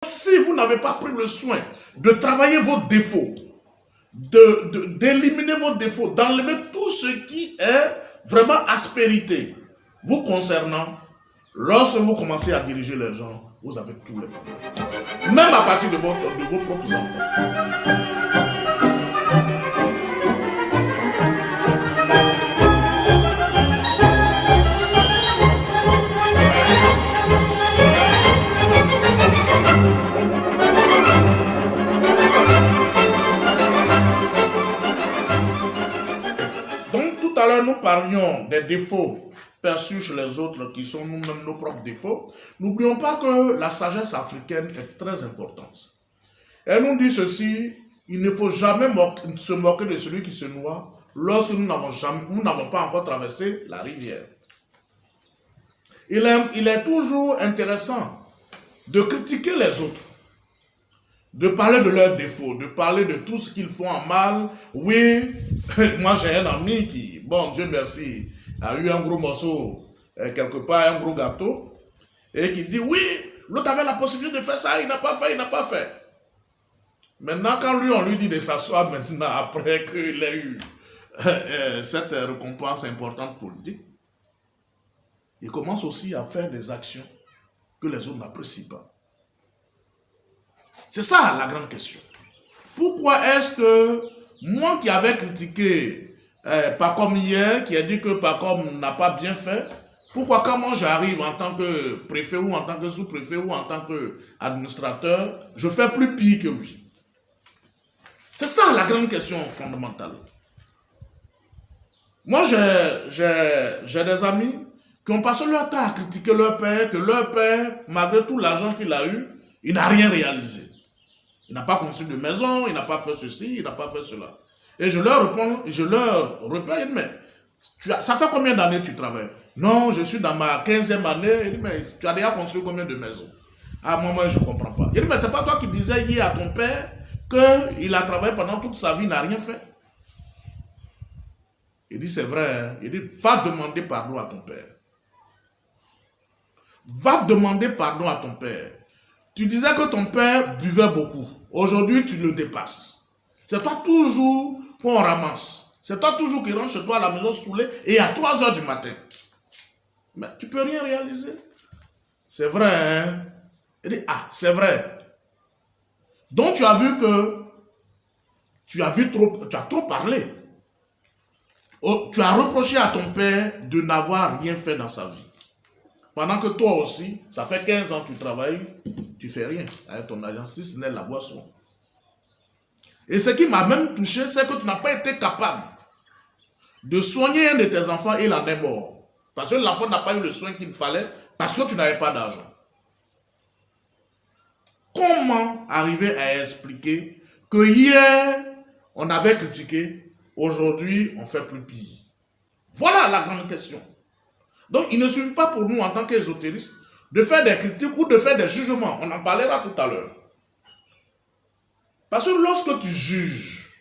si vous n'avez pas pris le soin de travailler vos défauts, d'éliminer vos défauts, d'enlever tout ce qui est vraiment aspérité vous concernant, lorsque vous commencez à diriger les gens, vous avez tous les problèmes. Même à partir de vos propres enfants. Tout à l'heure, nous parlions des défauts perçus chez les autres qui sont nous-mêmes nos propres défauts. N'oublions pas que la sagesse africaine est très importante. Elle nous dit ceci, il ne faut jamais se moquer de celui qui se noie lorsque nous n'avons pas encore traversé la rivière. Il est toujours intéressant de critiquer les autres, de parler de leurs défauts, de parler de tout ce qu'ils font en mal. Oui, moi j'ai un ami qui, bon Dieu merci, a eu un gros morceau, quelque part un gros gâteau, et qui dit oui, l'autre avait la possibilité de faire ça, il n'a pas fait. Maintenant quand on lui dit de s'asseoir maintenant, après qu'il ait eu cette récompense importante politique, il commence aussi à faire des actions que les autres n'apprécient pas. C'est ça la grande question. Pourquoi est-ce que moi qui avais critiqué Pacom hier, qui a dit que Pacom n'a pas bien fait, pourquoi quand moi j'arrive en tant que préfet ou en tant que sous-préfet ou en tant qu'administrateur, je fais plus pire que lui? C'est ça la grande question fondamentale. Moi j'ai des amis qui ont passé leur temps à critiquer leur père, que leur père, malgré tout l'argent qu'il a eu, il n'a rien réalisé. Il n'a pas construit de maison, il n'a pas fait ceci, il n'a pas fait cela. Et je leur répète, mais ça fait combien d'années tu travailles? Non, je suis dans ma 15e année. Il dit, mais tu as déjà construit combien de maisons? Ah, moi, je ne comprends pas. Il dit, mais c'est pas toi qui disais hier à ton père qu'il a travaillé pendant toute sa vie, il n'a rien fait. Il dit, c'est vrai. Hein? Il dit, va demander pardon à ton père. Va demander pardon à ton père. Tu disais que ton père buvait beaucoup. Aujourd'hui, tu le dépasses. C'est toi toujours qu'on ramasse. C'est toi toujours qui rentre chez toi à la maison saoulé et à 3 h du matin. Mais tu ne peux rien réaliser. C'est vrai, hein? Il dit, ah, c'est vrai. Donc tu as vu que tu as trop parlé. Tu as reproché à ton père de n'avoir rien fait dans sa vie. Pendant que toi aussi, ça fait 15 ans que tu travailles, tu ne fais rien avec ton argent, si ce n'est la boisson. Et ce qui m'a même touché, c'est que tu n'as pas été capable de soigner un de tes enfants et il en est mort. Parce que l'enfant n'a pas eu le soin qu'il fallait, parce que tu n'avais pas d'argent. Comment arriver à expliquer que hier, on avait critiqué, aujourd'hui, on fait plus pire? Voilà la grande question. Donc, il ne suffit pas pour nous, en tant qu'ésotéristes, de faire des critiques ou de faire des jugements. On en parlera tout à l'heure. Parce que lorsque tu juges,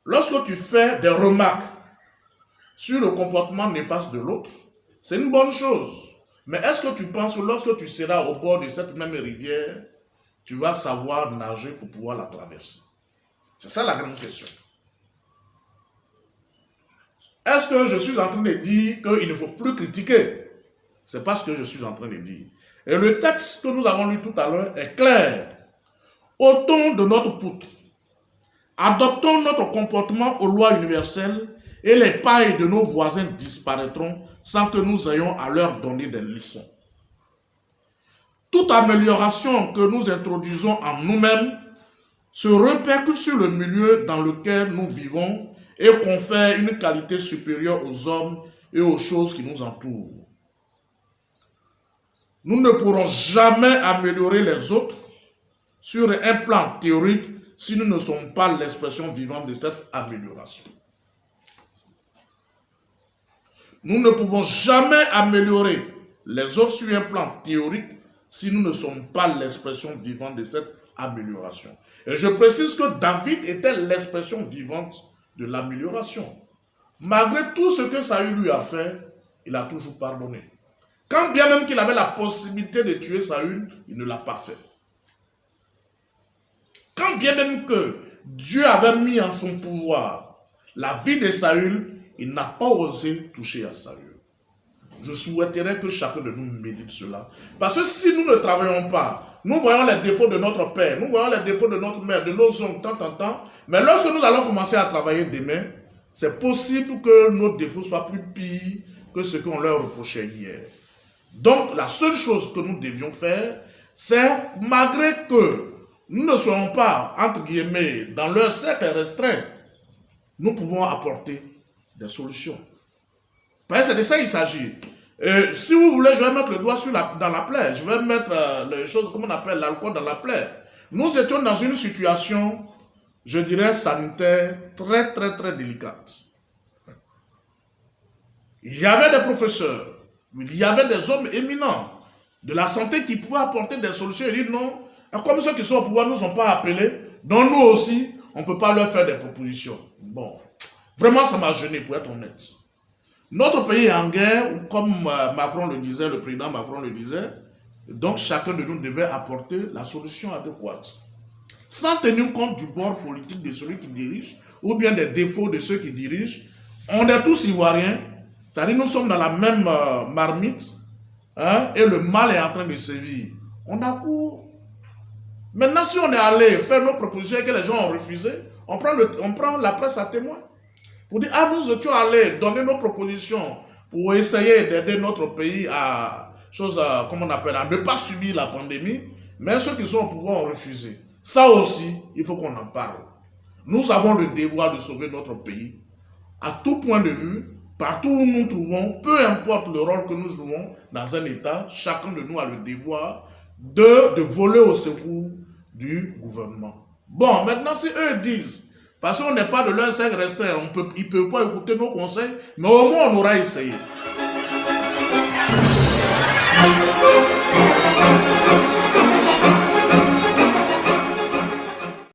lorsque tu fais des remarques sur le comportement néfaste de l'autre, c'est une bonne chose. Mais est-ce que tu penses que lorsque tu seras au bord de cette même rivière, tu vas savoir nager pour pouvoir la traverser? C'est ça la grande question. Est-ce que je suis en train de dire qu'il ne faut plus critiquer? C'est pas ce que je suis en train de dire. Et le texte que nous avons lu tout à l'heure est clair. Ôtons de notre poutre. Adoptons notre comportement aux lois universelles et les pailles de nos voisins disparaîtront sans que nous ayons à leur donner des leçons. Toute amélioration que nous introduisons en nous-mêmes se répercute sur le milieu dans lequel nous vivons et confère une qualité supérieure aux hommes et aux choses qui nous entourent. Nous ne pourrons jamais améliorer les autres sur un plan théorique si nous ne sommes pas l'expression vivante de cette amélioration. Nous ne pouvons jamais améliorer les autres sur un plan théorique si nous ne sommes pas l'expression vivante de cette amélioration. Et je précise que David était l'expression vivante de l'amélioration. Malgré tout ce que Saül lui a fait, il a toujours pardonné. Quand bien même qu'il avait la possibilité de tuer Saül, il ne l'a pas fait. bien même que Dieu avait mis en son pouvoir la vie de Saül, il n'a pas osé toucher à Saül. Je souhaiterais que chacun de nous médite cela. Parce que si nous ne travaillons pas, nous voyons les défauts de notre père, nous voyons les défauts de notre mère, de nos oncles, tant. Mais lorsque nous allons commencer à travailler demain, c'est possible que nos défauts soient plus pires que ce qu'on leur reprochait hier. Donc, la seule chose que nous devions faire, c'est, malgré que nous ne soyons pas, entre guillemets, dans leur cercle restreint, nous pouvons apporter des solutions. Parce que c'est de ça qu'il s'agit. Si vous voulez, je vais mettre le doigt dans la plaie. Je vais mettre les choses, comme on appelle l'alcool dans la plaie. Nous étions dans une situation, je dirais, sanitaire très délicate. Il y avait des professeurs, il y avait des hommes éminents de la santé qui pouvaient apporter des solutions. Ils disent non, comme ceux qui sont au pouvoir ne nous ont pas appelés, donc nous aussi, on ne peut pas leur faire des propositions. Bon, vraiment ça m'a gêné pour être honnête. Notre pays est en guerre, comme Macron le disait, le président Macron le disait, donc chacun de nous devait apporter la solution adéquate. Sans tenir compte du bord politique de celui qui dirige, ou bien des défauts de ceux qui dirigent, on est tous ivoiriens, c'est-à-dire nous sommes dans la même marmite, hein, et le mal est en train de sévir. On a court. Maintenant, si on est allé faire nos propositions et que les gens ont refusé, on prend la presse à témoin. Pour dire, ah, nous étions allés donner nos propositions pour essayer d'aider notre pays à, comment on appelle, à ne pas subir la pandémie, mais ceux qui sont au pouvoir ont refusé. Ça aussi, il faut qu'on en parle. Nous avons le devoir de sauver notre pays. À tout point de vue, partout où nous nous trouvons, peu importe le rôle que nous jouons dans un État, chacun de nous a le devoir de voler au secours du gouvernement. Bon, maintenant, si eux disent, parce qu'on n'est pas de leur cercle restreint, ils ne peuvent pas écouter nos conseils, mais au moins on aura essayé.